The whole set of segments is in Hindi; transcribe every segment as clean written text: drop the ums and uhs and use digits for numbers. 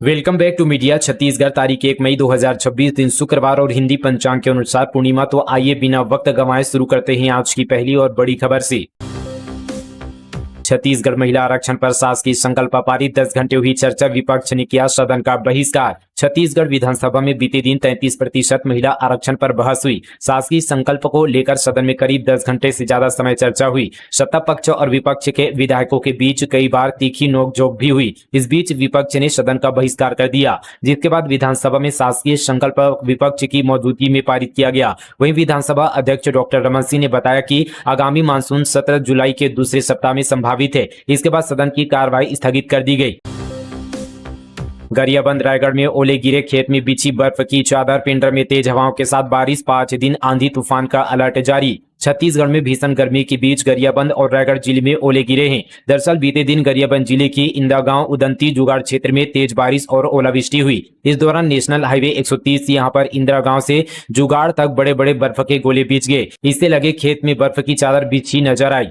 Welcome back to media Chhattisgarh. तारीख 1 मई 2026 दिन शुक्रवार और हिंदी पंचांग के अनुसार पूर्णिमा। तो आइए बिना वक्त गंवाए शुरू करते हैं आज की पहली और बड़ी खबर से। छत्तीसगढ़ महिला आरक्षण पर शासकीय संकल्प पारित, 10 घंटे हुई चर्चा, विपक्ष ने किया सदन का बहिष्कार। छत्तीसगढ़ विधानसभा में बीते दिन 33% महिला आरक्षण पर बहस हुई। शासकीय संकल्प को लेकर सदन में करीब 10 घंटे से ज्यादा समय चर्चा हुई। सत्ता पक्ष और विपक्ष के विधायकों के बीच कई बार तीखी नोकझोंक भी हुई। इस बीच विपक्ष ने सदन का बहिष्कार कर दिया, जिसके बाद विधानसभा में शासकीय संकल्प विपक्ष की मौजूदगी में पारित किया गया। वहीं विधानसभा अध्यक्ष डॉक्टर रमन सिंह ने बताया कि आगामी मानसून सत्र जुलाई के दूसरे सप्ताह में संभावित है। इसके बाद सदन की कार्रवाई स्थगित कर दी गई। गरियाबंद रायगढ़ में ओले गिरे, खेत में बिछी बर्फ की चादर, पिंडर में तेज हवाओं के साथ बारिश, 5 दिन आंधी तूफान का अलर्ट जारी। छत्तीसगढ़ में भीषण गर्मी के बीच गरियाबंद और रायगढ़ जिले में ओले गिरे हैं। दरअसल बीते दिन गरियाबंद जिले की इंदागांव उदंती जुगाड़ क्षेत्र में तेज बारिश और ओलावृष्टि हुई। इस दौरान नेशनल हाईवे 130 यहां पर इंदिरा गांव से जुगाड़ तक बड़े बड़े बर्फ के गोले बिछ गए। इससे लगे खेत में बर्फ की चादर बिछी नजर आई।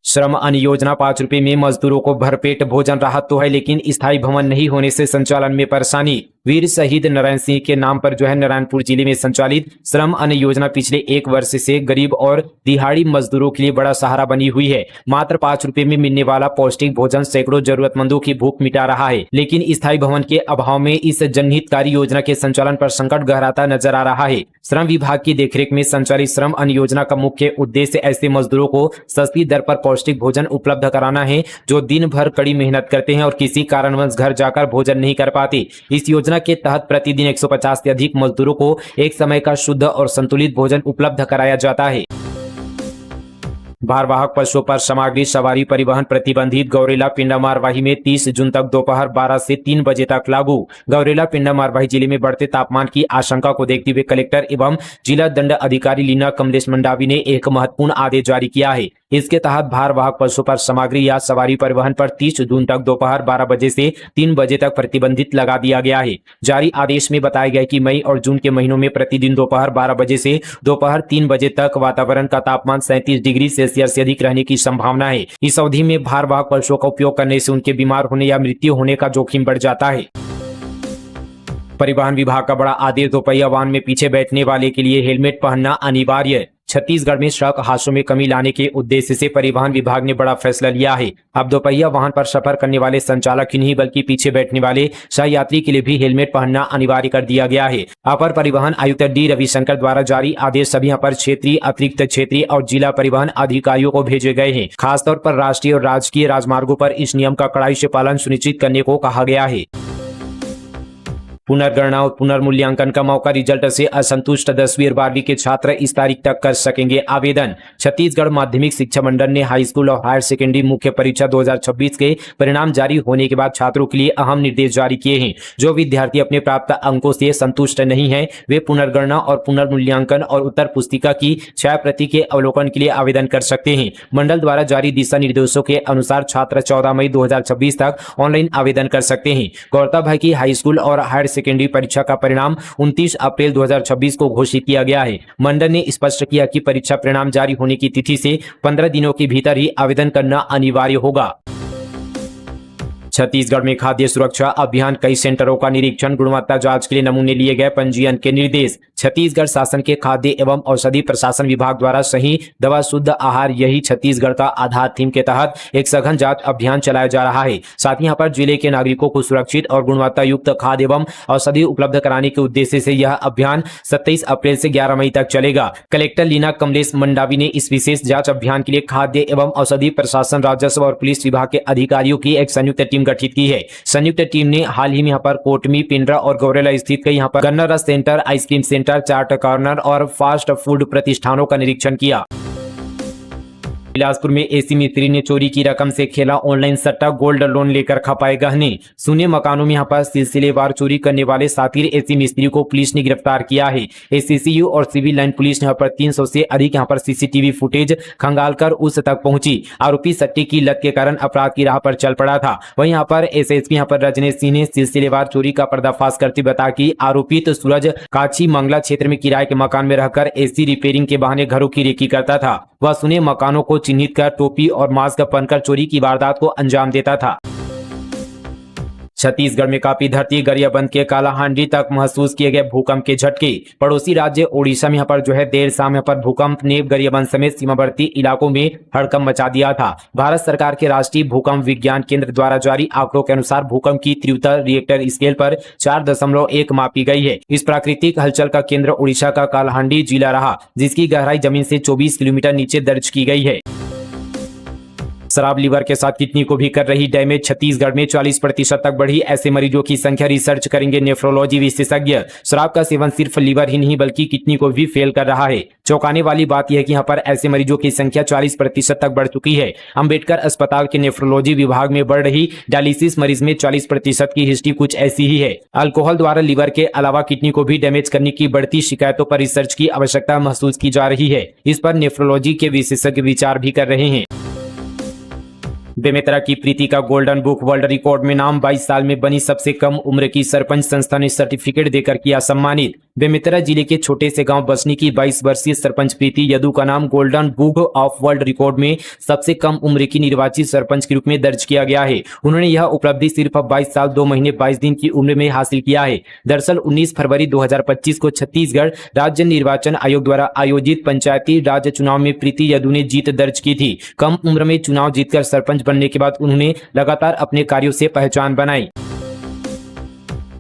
श्रम अन्न योजना 5 रुपए में मजदूरों को भरपेट भोजन, राहत तो है लेकिन स्थायी भवन नहीं होने से संचालन में परेशानी। वीर शहीद नारायण सिंह के नाम पर नारायणपुर जिले में संचालित श्रम अन्न योजना पिछले 1 वर्ष से गरीब और दिहाड़ी मजदूरों के लिए बड़ा सहारा बनी हुई है। मात्र 5 रुपए में मिलने वाला पौष्टिक भोजन सैकड़ों जरूरतमंदों की भूख मिटा रहा है, लेकिन स्थायी भवन के अभाव में इस जनहितकारी योजना के संचालन पर संकट गहराता नजर आ रहा है। श्रम विभाग की देखरेख में संचालित श्रम अन्न योजना का मुख्य उद्देश्य ऐसे मजदूरों को सस्ती दर पर पौष्टिक भोजन उपलब्ध कराना है जो दिन भर कड़ी मेहनत करते हैं और किसी कारणवश घर जाकर भोजन नहीं कर पाते। इस योजना के तहत प्रतिदिन 150 से अधिक मजदूरों को एक समय का शुद्ध और संतुलित भोजन उपलब्ध कराया जाता है। भारवाहक पशुओं पर सामग्री सवारी परिवहन प्रतिबंधित। गौरेला पिंडा मारवाही में 30 जून तक दोपहर 12 से 3 बजे तक लागू। गौरेला पिंडा मारवाही जिले में बढ़ते तापमान की आशंका को देखते हुए कलेक्टर एवं जिला दंड अधिकारी लीना कमलेश मंडावी ने एक महत्वपूर्ण आदेश जारी किया है। इसके तहत भारवाहक पशुओं पर सामग्री या सवारी परिवहन पर 30 जून तक दोपहर 12 बजे से 3 बजे तक प्रतिबंधित लगा दिया गया है। जारी आदेश में बताया गया कि मई और जून के महीनों में प्रतिदिन दोपहर 12 बजे से दोपहर 3 बजे तक वातावरण का तापमान 37 डिग्री सेल्सियस से अधिक रहने की संभावना है। इस अवधि में भारवाहक पशुओं का उपयोग करने से उनके बीमार होने या मृत्यु होने का जोखिम बढ़ जाता है। परिवहन विभाग का बड़ा आदेश, दोपहिया वाहन में पीछे बैठने वाले के लिए हेलमेट पहनना अनिवार्य। छत्तीसगढ़ में सड़क हादसों में कमी लाने के उद्देश्य से परिवहन विभाग ने बड़ा फैसला लिया है। अब दोपहिया वाहन पर सफर करने वाले संचालक ही नहीं बल्कि पीछे बैठने वाले सहयात्री के लिए भी हेलमेट पहनना अनिवार्य कर दिया गया है। अपर परिवहन आयुक्त डी रविशंकर द्वारा जारी आदेश सभी अपर क्षेत्रीय, अतिरिक्त क्षेत्रीय और जिला परिवहन अधिकारियों को भेजे गए हैं। खासतौर पर राष्ट्रीय और राजकीय राजमार्गों पर इस नियम का कड़ाई से पालन सुनिश्चित करने को कहा गया है। पुनर्गणना और पुनर्मूल्यांकन का मौका, रिजल्ट से असंतुष्ट 10वीं और 12वीं के छात्र इस तारीख तक कर सकेंगे आवेदन। छत्तीसगढ़ माध्यमिक शिक्षा मंडल ने हाई स्कूल और हायर सेकेंडरी मुख्य परीक्षा 2026 के परिणाम जारी होने के बाद छात्रों के लिए अहम निर्देश जारी किए हैं। जो विद्यार्थी अपने प्राप्त अंकों से संतुष्ट नहीं है वे पुनर्गणना और पुनर्मूल्यांकन और उत्तर पुस्तिका की छाया प्रति के अवलोकन के लिए आवेदन कर सकते हैं। मंडल द्वारा जारी दिशा निर्देशों के अनुसार छात्र 14 मई 2026 तक ऑनलाइन आवेदन कर सकते हैं। गौरतलब है कि हाई स्कूल और हायर सेकेंडरी परीक्षा का परिणाम 29 अप्रैल 2026 को घोषित किया गया है। मंडल ने स्पष्ट किया कि परीक्षा परिणाम जारी होने की तिथि से 15 दिनों के भीतर ही आवेदन करना अनिवार्य होगा। छत्तीसगढ़ में खाद्य सुरक्षा अभियान, कई सेंटरों का निरीक्षण, गुणवत्ता जांच के लिए नमूने लिए गए, पंजीयन के निर्देश। छत्तीसगढ़ शासन के खाद्य एवं औषधि प्रशासन विभाग द्वारा सही दवा शुद्ध आहार, यही छत्तीसगढ़ का आधार थीम के तहत एक सघन जांच अभियान चलाया जा रहा है। साथ ही यहाँ पर जिले के नागरिकों को सुरक्षित और गुणवत्ता युक्त खाद्य एवं औषधि उपलब्ध कराने के उद्देश्य से यह अभियान 27 अप्रैल से 11 मई तक चलेगा। कलेक्टर लीना कमलेश मंडावी ने इस विशेष जांच अभियान के लिए खाद्य एवं औषधि प्रशासन, राजस्व और पुलिस विभाग के अधिकारियों की एक संयुक्त टीम गठित की है। संयुक्त टीम ने हाल ही में यहाँ पर कोटमी, पिंडरा और गौरेला स्थित कई यहाँ पर गन्ना रस सेंटर, आइसक्रीम सेंटर, चाट कॉर्नर और फास्ट फूड प्रतिष्ठानों का निरीक्षण किया। बिलासपुर में एसी मिस्त्री ने चोरी की रकम से खेला ऑनलाइन सट्टा, गोल्ड लोन लेकर खपाए गहने। सुने मकानों में यहाँ पर सिलसिलेवार चोरी करने वाले सातिर एसी मिस्त्री को पुलिस ने गिरफ्तार किया है। एसीसीयू और सिविल लाइन पुलिस ने यहाँ पर 300 से अधिक यहाँ पर सीसीटीवी फुटेज खंगालकर उस तक पहुंची। आरोपी सट्टे की लत के कारण अपराध की राह पर चल पड़ा था। वहीं यहाँ पर एसएसपी यहाँ पर रजनेश सिंह ने सिलसिलेवार चोरी का पर्दाफाश करते बताया कि आरोपित सूरज काछी मंगला क्षेत्र में किराए के मकान में रहकर एसी रिपेयरिंग के बहाने घरों की रेकी करता था। वह सुने मकानों को चिन्हित कर टोपी और मास्क पहनकर चोरी की वारदात को अंजाम देता था। छत्तीसगढ़ में काफी धरती गरियाबंद के कालाहांडी तक महसूस किए गए भूकंप के झटके। पड़ोसी राज्य ओडिशा में यहाँ पर जो है देर शाम यहाँ पर भूकंप ने गरियाबंद समेत सीमावर्ती इलाकों में हड़कंप मचा दिया था। भारत सरकार के राष्ट्रीय भूकंप विज्ञान केंद्र द्वारा जारी आंकड़ों के अनुसार भूकंप की तीव्रता रिएक्टर स्केल पर 4.1 मापी गई है। इस प्राकृतिक हलचल का केंद्र ओडिशा का कालाहांडी जिला रहा, जिसकी गहराई जमीन से 24 किलोमीटर नीचे दर्ज की गई है। शराब लीवर के साथ किडनी को भी कर रही डैमेज। छत्तीसगढ़ में 40% तक बढ़ी ऐसे मरीजों की संख्या। रिसर्च करेंगे नेफ्रोलॉजी विशेषज्ञ। शराब का सेवन सिर्फ लीवर ही नहीं बल्कि किडनी को भी फेल कर रहा है। चौंकाने वाली बात यह है कि यहाँ पर ऐसे मरीजों की संख्या 40% तक बढ़ चुकी है। अंबेडकर अस्पताल के नेफ्रोलॉजी विभाग में बढ़ रही डायलिसिस मरीज में 40% की हिस्ट्री कुछ ऐसी ही है। अल्कोहल द्वारा लीवर के अलावा किडनी को भी डैमेज करने की बढ़ती शिकायतों पर रिसर्च की आवश्यकता महसूस की जा रही है। इस पर नेफ्रोलॉजी के विशेषज्ञ विचार भी कर रहे हैं। बेमेतरा की प्रीति का गोल्डन बुक वर्ल्ड रिकॉर्ड में नाम। 22 साल में बनी सबसे कम उम्र की सरपंच। संस्था ने सर्टिफिकेट देकर किया सम्मानित। बेमेतरा जिले के छोटे से गांव बसनी की 22 वर्षीय सरपंच प्रीति यदू का नाम golden book of world record में सबसे कम उम्र की निर्वाचित सरपंच के रूप में दर्ज किया गया है। उन्होंने यह उपलब्धि सिर्फ 22 साल 2 महीने 22 दिन की उम्र में हासिल किया है। दरअसल 19 फरवरी 2025 को छत्तीसगढ़ राज्य निर्वाचन आयोग द्वारा आयोजित पंचायती राज चुनाव में प्रीति यदू ने जीत दर्ज की थी। कम उम्र में चुनाव जीतकर सरपंच बनने के बाद उन्होंने लगातार अपने कार्यों से पहचान बनाई।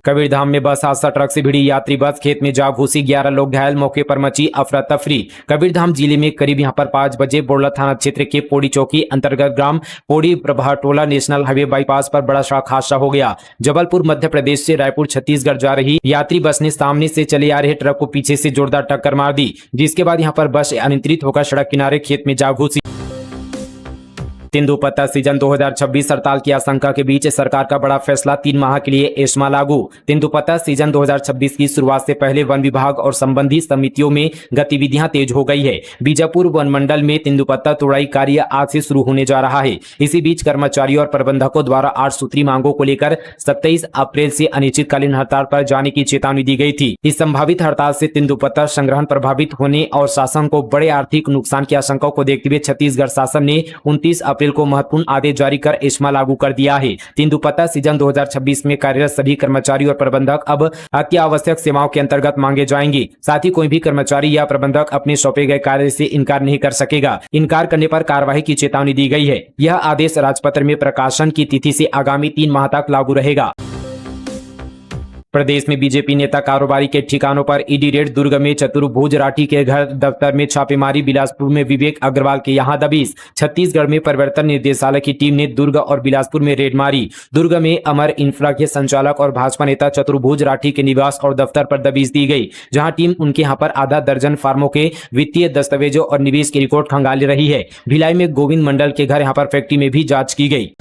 कबीरधाम में बस हादसा। ट्रक से भिड़ी यात्री बस खेत में जा घुसी। 11 लोग घायल। मौके पर मची अफरा तफरी। कबीरधाम जिले में करीब यहां पर 5 बजे बोड़ला थाना क्षेत्र के पोड़ी चौकी अंतर्गत ग्राम पोड़ी प्रभाटोला नेशनल हाईवे बाईपास पर बड़ा सड़क हादसा हो गया। जबलपुर मध्य प्रदेश से रायपुर छत्तीसगढ़ जा रही यात्री बस ने सामने से चले आ रहे ट्रक को पीछे से जोरदार टक्कर मार दी, जिसके बाद यहाँ पर बस अनियंत्रित होकर सड़क किनारे खेत में जा घुसी। तेंदुपत्ता सीजन 2026 हड़ताल की आशंका के बीच सरकार का बड़ा फैसला। 3 माह के लिए एस्मा लागू। तेंदुपत्ता सीजन 2026 की शुरुआत से पहले वन विभाग और संबंधित समितियों में गतिविधियां तेज हो गई है। बीजापुर वन मंडल में तेंदुपत्ता तोड़ाई कार्य आज से शुरू होने जा रहा है। इसी बीच कर्मचारियों और प्रबंधकों द्वारा 8 सूत्री मांगों को लेकर 27 अप्रैल से अनिश्चितकालीन हड़ताल पर जाने की चेतावनी दी गई थी। इस संभावित हड़ताल से तेंदुपत्ता संग्रहण प्रभावित होने और शासन को बड़े आर्थिक नुकसान की आशंका को देखते हुए छत्तीसगढ़ शासन ने 29 अप्रैल को महत्वपूर्ण आदेश जारी कर एस्मा लागू कर दिया है। तेंदुपत्ता सीजन 2026 में कार्यरत सभी कर्मचारी और प्रबंधक अब अत्यावश्यक सेवाओं के अंतर्गत मांगे जाएंगे। साथ ही कोई भी कर्मचारी या प्रबंधक अपने सौंपे गए कार्य से इनकार नहीं कर सकेगा। इनकार करने पर कार्रवाई की चेतावनी दी गई है। यह आदेश राजपत्र में प्रकाशन की तिथि से आगामी 3 माह तक लागू रहेगा। प्रदेश में बीजेपी नेता कारोबारी के ठिकानों पर ईडी रेड। दुर्ग में चतुर्भुज राठी के घर दफ्तर में छापेमारी। बिलासपुर में विवेक अग्रवाल के यहां दबिश। छत्तीसगढ़ में प्रवर्तन निदेशालय की टीम ने दुर्ग और बिलासपुर में रेड मारी। दुर्ग में अमर इंफ्रा के संचालक और भाजपा नेता चतुर्भुज राठी के निवास और दफ्तर पर दबिश दी गई, जहां टीम उनके यहां पर आधा दर्जन फार्मों के वित्तीय दस्तावेजों और निवेश की रिकॉर्ड खंगाल रही है। भिलाई में गोविंद मंडल के घर यहां पर फैक्ट्री में भी जांच की गई।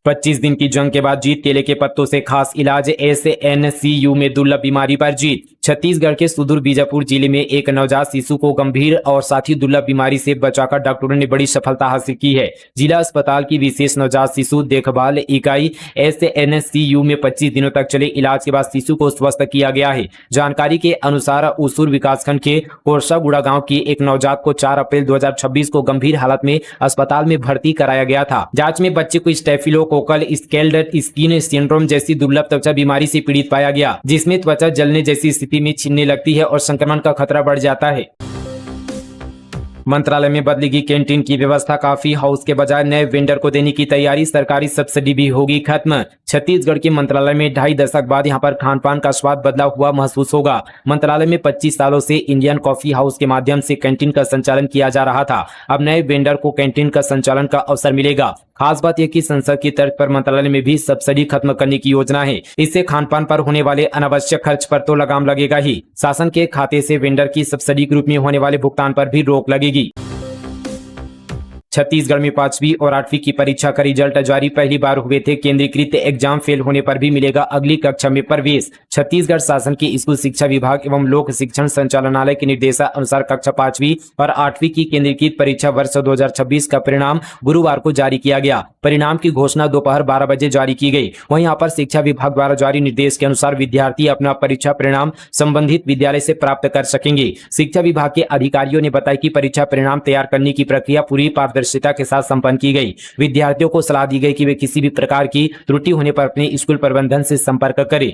25 दिन की जंग के बाद जीत। केले के पत्तों से खास इलाज। SNCU में दुर्लभ बीमारी पर जीत। छत्तीसगढ़ के सुदूर बीजापुर जिले में एक नवजात शिशु को गंभीर और साथ ही दुर्लभ बीमारी से बचाकर डॉक्टरों ने बड़ी सफलता हासिल की है। जिला अस्पताल की विशेष नवजात शिशु देखभाल इकाई SNCU में 25 दिनों तक चले इलाज के बाद शिशु को स्वस्थ किया गया है। जानकारी के अनुसार उसूर विकासखंड के कोरसागुड़ा गांव की एक नवजात को 4 अप्रैल 2026 को गंभीर हालत में अस्पताल में भर्ती कराया गया था। जांच में बच्चे को स्टेफिलोकोकल स्केल्ड स्किन सिंड्रोम जैसी दुर्लभ त्वचा बीमारी से पीड़ित पाया गया, जिसमें त्वचा जलने जैसी स्थिति में छिलने लगती है और संक्रमण का खतरा बढ़ जाता है। मंत्रालय में बदलेगी कैंटीन की व्यवस्था। कॉफी हाउस के बजाय नए वेंडर को देने की तैयारी। सरकारी सब्सिडी भी होगी खत्म। छत्तीसगढ़ के मंत्रालय में 2.5 दशक बाद यहां पर खान पान का स्वाद बदला हुआ महसूस होगा। मंत्रालय में 25 सालों से इंडियन कॉफी हाउस के माध्यम से कैंटीन का संचालन किया जा रहा था। अब नए वेंडर को कैंटीन का संचालन का अवसर मिलेगा। खास बात यह कि संसद की तर्ज पर मंत्रालय में भी सब्सिडी खत्म करने की योजना है। इससे खान पान पर होने वाले अनावश्यक खर्च पर तो लगाम लगेगा ही, शासन के खाते से वेंडर की सब्सिडी के रूप में होने वाले भुगतान पर भी रोक लगेगी। छत्तीसगढ़ में 5वीं और 8वीं की परीक्षा का रिजल्ट जारी। पहली बार हुए थे केंद्रीकृत एग्जाम। फेल होने पर भी मिलेगा अगली कक्षा में प्रवेश। छत्तीसगढ़ शासन की स्कूल शिक्षा विभाग एवं लोक शिक्षण संचालनालय के निर्देशानुसार कक्षा 5वीं और 8वीं की केंद्रीकृत परीक्षा वर्ष 2026 का परिणाम गुरुवार को जारी किया गया। परिणाम की घोषणा दोपहर 12 बजे जारी की गई। वहीं यहाँ पर शिक्षा विभाग द्वारा जारी निर्देश के अनुसार विद्यार्थी अपना परीक्षा परिणाम संबंधित विद्यालय से प्राप्त कर सकेंगे। शिक्षा विभाग के अधिकारियों ने बताया कि परीक्षा परिणाम तैयार करने की प्रक्रिया पूरी पारदर्शी पारदर्शिता के साथ संपन्न की गई। विद्यार्थियों को सलाह दी गई कि वे किसी भी प्रकार की त्रुटि होने पर अपने स्कूल प्रबंधन से संपर्क करें।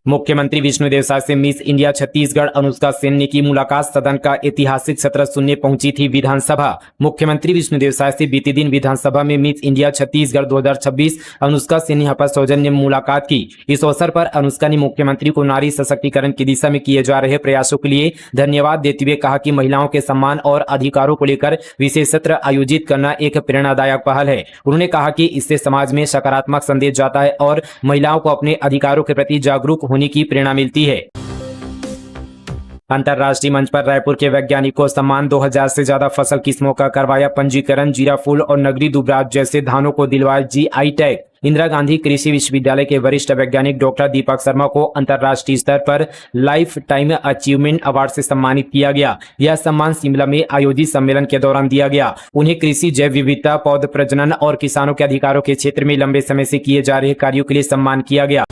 मुख्यमंत्री विष्णुदेव साय से मिस इंडिया छत्तीसगढ़ अनुष्का सेन ने की मुलाकात। सदन का ऐतिहासिक सत्र सुनने पहुंची थी विधानसभा। मुख्यमंत्री विष्णुदेव साय से बीते दिन विधानसभा में मिस इंडिया छत्तीसगढ़ 2026 अनुष्का सेन ने यहाँ पर सौजन्य मुलाकात की। इस अवसर पर अनुष्का ने मुख्यमंत्री को नारी सशक्तिकरण की दिशा में किए जा रहे प्रयासों के लिए धन्यवाद देते हुए कहा कि महिलाओं के सम्मान और अधिकारों को लेकर विशेष सत्र आयोजित करना एक प्रेरणादायक पहल है। उन्होंने कहा कि इससे समाज में सकारात्मक संदेश जाता है और महिलाओं को अपने अधिकारों के प्रति जागरूक होने की प्रेरणा मिलती है। अंतर्राष्ट्रीय मंच पर रायपुर के वैज्ञानिक को सम्मान। 2000 से ज्यादा फसल किस्मों का करवाया पंजीकरण। जीरा फूल और नगरी दुबराज जैसे धानों को दिलवाया GI टैग। इंदिरा गांधी कृषि विश्वविद्यालय के वरिष्ठ वैज्ञानिक डॉक्टर दीपक शर्मा को अंतर्राष्ट्रीय स्तर पर लाइफ टाइम अचीवमेंट अवार्ड से सम्मानित किया गया। यह सम्मान शिमला में आयोजित सम्मेलन के दौरान दिया गया। उन्हें कृषि, जैव विविधता, पौध प्रजनन और किसानों के अधिकारों के क्षेत्र में लंबे समय से किए जा रहे कार्यों के लिए सम्मान किया गया।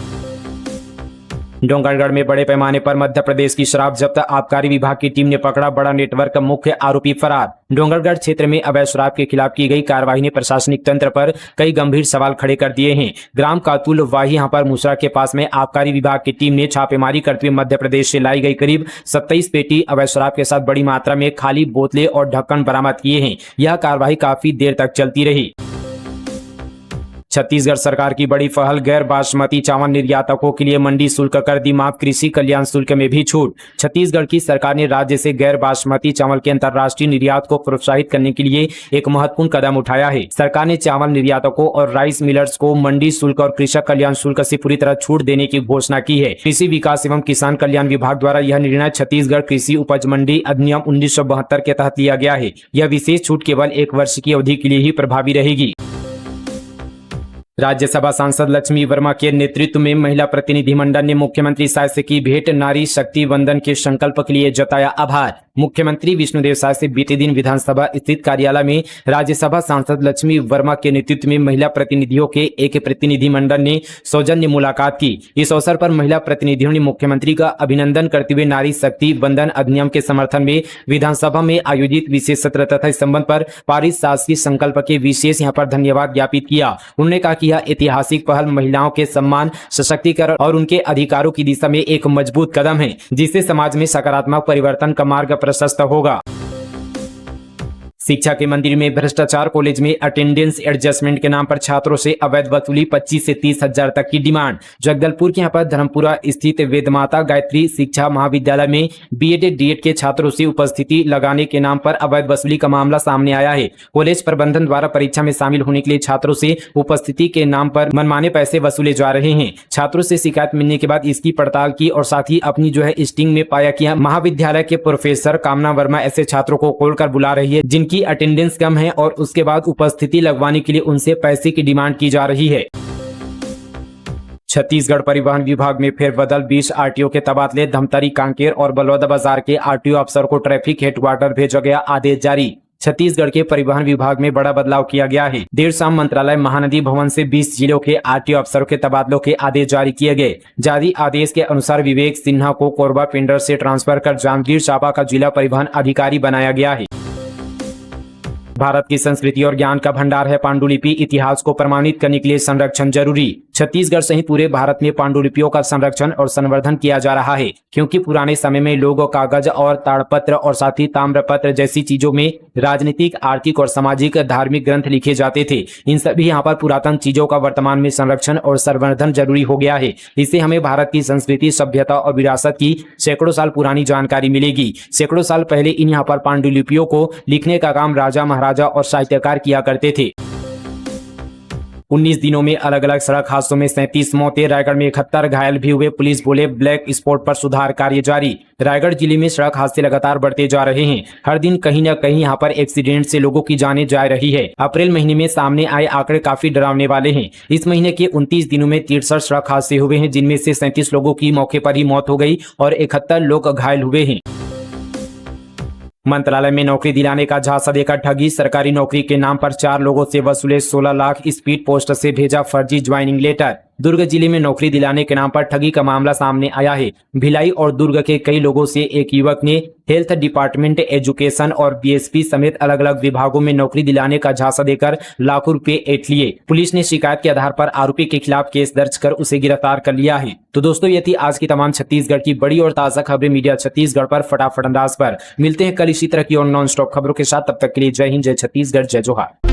डोंगरगढ़ में बड़े पैमाने पर मध्य प्रदेश की शराब जब्त। आबकारी विभाग की टीम ने पकड़ा बड़ा नेटवर्क, मुख्य आरोपी फरार। डोंगरगढ़ क्षेत्र में अवैध शराब के खिलाफ की गई कार्रवाई ने प्रशासनिक तंत्र पर कई गंभीर सवाल खड़े कर दिए हैं। ग्राम कातुल वाही यहां पर मुसरा के पास में आबकारी विभाग की टीम ने छापेमारी करते हुए मध्य प्रदेश से लाई गई करीब 27 पेटी अवैध शराब के साथ बड़ी मात्रा में खाली बोतलें और ढक्कन बरामद किए हैं। यह कार्रवाई काफी देर तक चलती रही। छत्तीसगढ़ सरकार की बड़ी पहल, गैर बासमती चावल निर्यातकों के लिए मंडी शुल्क कर दी माफ। कृषि कल्याण शुल्क में भी छूट। छत्तीसगढ़ की सरकार ने राज्य से गैर बासमती चावल के अंतर्राष्ट्रीय निर्यात को प्रोत्साहित करने के लिए एक महत्वपूर्ण कदम उठाया है। सरकार ने चावल निर्यातकों और राइस मिलर्स को मंडी शुल्क और कृषक कल्याण शुल्क से पूरी तरह छूट देने की घोषणा की है। कृषि विकास एवं किसान कल्याण विभाग द्वारा यह निर्णय छत्तीसगढ़ कृषि उपज मंडी अधिनियम 1972 के तहत लिया गया है। यह विशेष छूट केवल 1 वर्ष की अवधि के लिए ही प्रभावी रहेगी। राज्यसभा सांसद लक्ष्मी वर्मा के नेतृत्व में महिला प्रतिनिधिमंडल ने मुख्यमंत्री साय से की भेंट। नारी शक्ति वंदन के संकल्प के लिए जताया आभार। मुख्यमंत्री विष्णुदेव साय से बीते दिन विधानसभा स्थित कार्यालय में राज्यसभा सांसद लक्ष्मी वर्मा के नेतृत्व में महिला प्रतिनिधियों के एक प्रतिनिधिमंडल ने सौजन्य मुलाकात की। इस अवसर पर महिला प्रतिनिधियों ने मुख्यमंत्री का अभिनंदन करते हुए नारी शक्ति वंदन अधिनियम के समर्थन में विधानसभा में आयोजित विशेष सत्र तथा इस संबंध पर पारित शासकीय संकल्प के विशेष यहाँ पर धन्यवाद ज्ञापित किया। उन्होंने कहा कि यह ऐतिहासिक पहल महिलाओं के सम्मान, सशक्तिकरण और उनके अधिकारों की दिशा में एक मजबूत कदम है, जिससे समाज में सकारात्मक परिवर्तन का मार्ग प्रशस्त होगा। शिक्षा के मंदिर में भ्रष्टाचार। कॉलेज में अटेंडेंस एडजस्टमेंट के नाम पर छात्रों से अवैध वसूली, 25 से 30 हजार तक की डिमांड। जगदलपुर के यहाँ पर धर्मपुरा स्थित वेदमाता गायत्री शिक्षा महाविद्यालय में BEd DEd के छात्रों से उपस्थिति लगाने के नाम पर अवैध वसूली का मामला सामने आया है। कॉलेज प्रबंधन द्वारा परीक्षा में शामिल होने के लिए छात्रों से उपस्थिति के नाम पर मनमाने पैसे वसूले जा रहे हैं। छात्रों से शिकायत मिलने के बाद इसकी पड़ताल की और साथ ही अपनी स्टिंग में पाया कि महाविद्यालय के प्रोफेसर कामना वर्मा ऐसे छात्रों को खोलकर बुला रही है जिनकी अटेंडेंस कम है और उसके बाद उपस्थिति लगवाने के लिए उनसे पैसे की डिमांड की जा रही है। छत्तीसगढ़ परिवहन विभाग में फेरबदल। 20 RTO के तबादले। धमतरी, कांकेर और बलौदाबाजार के RTO अफसर को ट्रैफिक हेडक्वार्टर भेजा गया, आदेश जारी। छत्तीसगढ़ के परिवहन विभाग में बड़ा बदलाव किया गया है। देर शाम मंत्रालय महानदी भवन से 20 जिलों के RTO अफसरों के तबादलों के आदेश जारी किए गए। जारी आदेश के अनुसार विवेक सिन्हा को कोरबा पेंडर से ट्रांसफर कर जांजगीर चांपा का जिला परिवहन अधिकारी बनाया गया है। भारत की संस्कृति और ज्ञान का भंडार है पांडुलिपि, इतिहास को प्रमाणित करने के लिए संरक्षण जरूरी। छत्तीसगढ़ सहित पूरे भारत में पांडुलिपियों का संरक्षण और संवर्धन किया जा रहा है, क्योंकि पुराने समय में लोग कागज और ताड़पत्र और साथ ही ताम्रपत्र जैसी चीजों में राजनीतिक, आर्थिक और सामाजिक धार्मिक ग्रंथ लिखे जाते थे। इन सभी यहाँ पर पुरातन चीजों का वर्तमान में संरक्षण और संवर्धन जरूरी हो गया है। इससे हमें भारत की संस्कृति, सभ्यता और विरासत की सैकड़ों साल पुरानी जानकारी मिलेगी। सैकड़ों साल पहले इन यहाँ पर पांडुलिपियों को लिखने का काम राजा, महाराजा और साहित्यकार किया करते थे। 19 दिनों में अलग अलग सड़क हादसों में 37 मौतें। रायगढ़ में 71 घायल भी हुए। पुलिस बोले ब्लैक स्पॉट पर सुधार कार्य जारी। रायगढ़ जिले में सड़क हादसे लगातार बढ़ते जा रहे हैं। हर दिन कहीं न कहीं यहाँ पर एक्सीडेंट से लोगों की जानें जा रही है। अप्रैल महीने में सामने आए आंकड़े काफी डरावने वाले हैं। इस महीने के 29 दिनों में 63 सड़क हादसे हुए हैं, जिनमें से 37 लोगों की मौके पर ही मौत हो गई और 71 लोग घायल हुए हैं। मंत्रालय में नौकरी दिलाने का झांसा देकर ठगी। सरकारी नौकरी के नाम पर 4 लोगों से वसूले 16 लाख। स्पीड पोस्ट से भेजा फर्जी ज्वाइनिंग लेटर। दुर्ग जिले में नौकरी दिलाने के नाम पर ठगी का मामला सामने आया है। भिलाई और दुर्ग के कई लोगों से एक युवक ने हेल्थ डिपार्टमेंट, एजुकेशन और बीएसपी समेत अलग अलग विभागों में नौकरी दिलाने का झांसा देकर लाखों रुपए ऐंठ लिए। पुलिस ने शिकायत के आधार पर आरोपी के खिलाफ केस दर्ज कर उसे गिरफ्तार कर लिया है। तो दोस्तों, ये थी आज की तमाम छत्तीसगढ़ की बड़ी और ताजा खबरें मीडिया छत्तीसगढ़ पर फटाफट अंदाज पर। मिलते हैं कल इसी तरह की और नॉन स्टॉप खबरों के साथ। तब तक के लिए जय हिंद, जय छत्तीसगढ़, जय जोहार।